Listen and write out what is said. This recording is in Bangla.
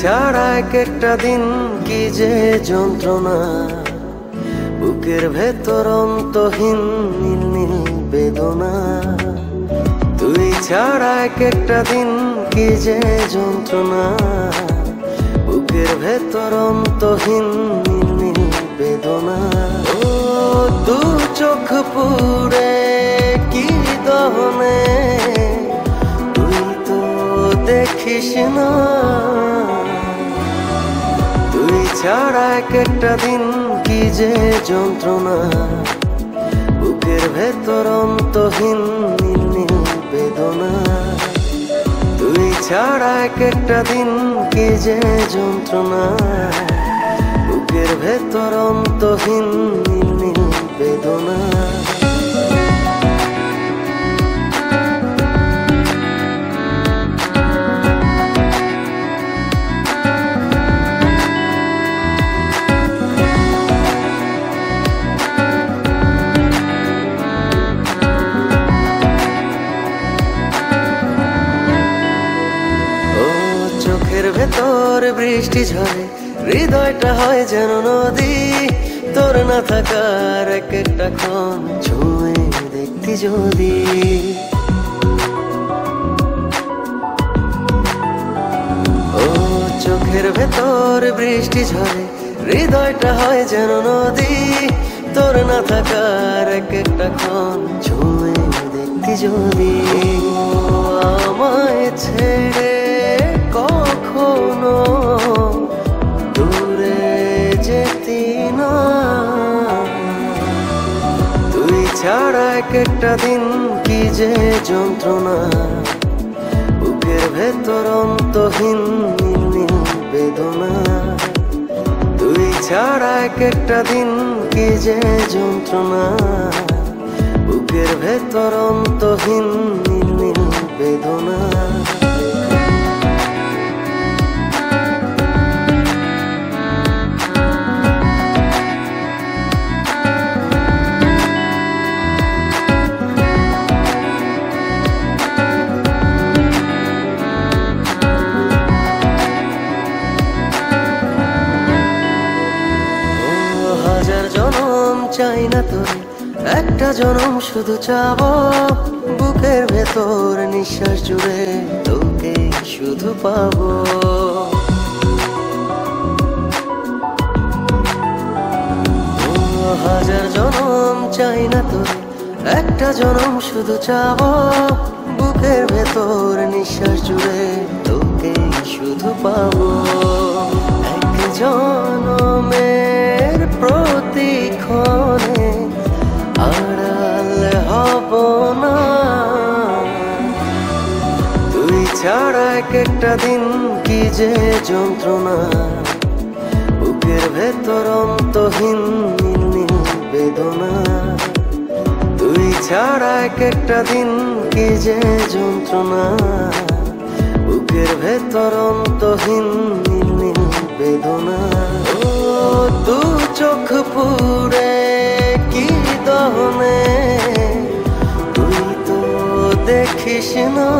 ছাড়া এক একটা দিন কি যে যন্ত্রণা, বুকের ভেতর অন্তহীন নীল নীল বেদনা। তুই ছাড়া এক একটা দিন কি যে যন্ত্রণা, বুকের ভেতর অন্তহীন নীল নীল বেদনা। ও দু চোখ পুরে কি দহনে, তুই তো দেখিস না। তুই ছাড়া এক একটা দিন কি যে যন্ত্রণা, বুকের ভেতর অন্তহীন নীল নীল বেদনা। তুই ছাড়া এক একটা দিন কি যে যন্ত্রণা, বুকের ভেতর অন্তহীন নীল নীল বেদনা। চোখের ভেতর বৃষ্টি ঝরে, হৃদয়টা হয় যেন নদী। তোর না থাকার এক একটা ক্ষণ ছুঁয়ে দেখতি যদি। ও চোখের ভেতর বৃষ্টি ঝরে, হৃদয়টা হয় যেন নদী। তোর না থাকার এক একটা ক্ষণ ছুঁয়ে দেখতি যদি। আমায় ছেড়ে কখনো দূরে যেতি না। তুই ছাড়া এক একটা দিন কি যে যন্ত্রণা, বুকের ভেতর অন্তহীন নীল নীল বেদনা। তুই ছাড়া এক একটা দিন কি যে যন্ত্রণা, বুকের ভেতর অন্তহীন নীল নীল বেদনা। হাজার জনম চাই না তোরে, একটা জনম শুধু চাবো। বুকের ভেতর নিঃশ্বাস জুড়ে তোকে শুধু পাবো। হাজার জনম চাই না তোরে, একটা জনম শুধু চাবো। বুকের ভেতর নিঃশ্বাস জুড়ে তোকে শুধু পাবো। এক জনমের প্রতিক্ষণে আড়াল হব না। তুই ছাড়া এক একটা দিন কি যে যন্ত্রণা, বুকের ভেতর অন্তহীন নীল নীল বেদনা। তুই ছাড়া এক একটা দিন কি যে যন্ত্রণা, বুকের ভেতর অন্তহীন নীল নীল বেদনা। ও দু চোখ পুরে কি দহনে, তুই তো দেখিস না।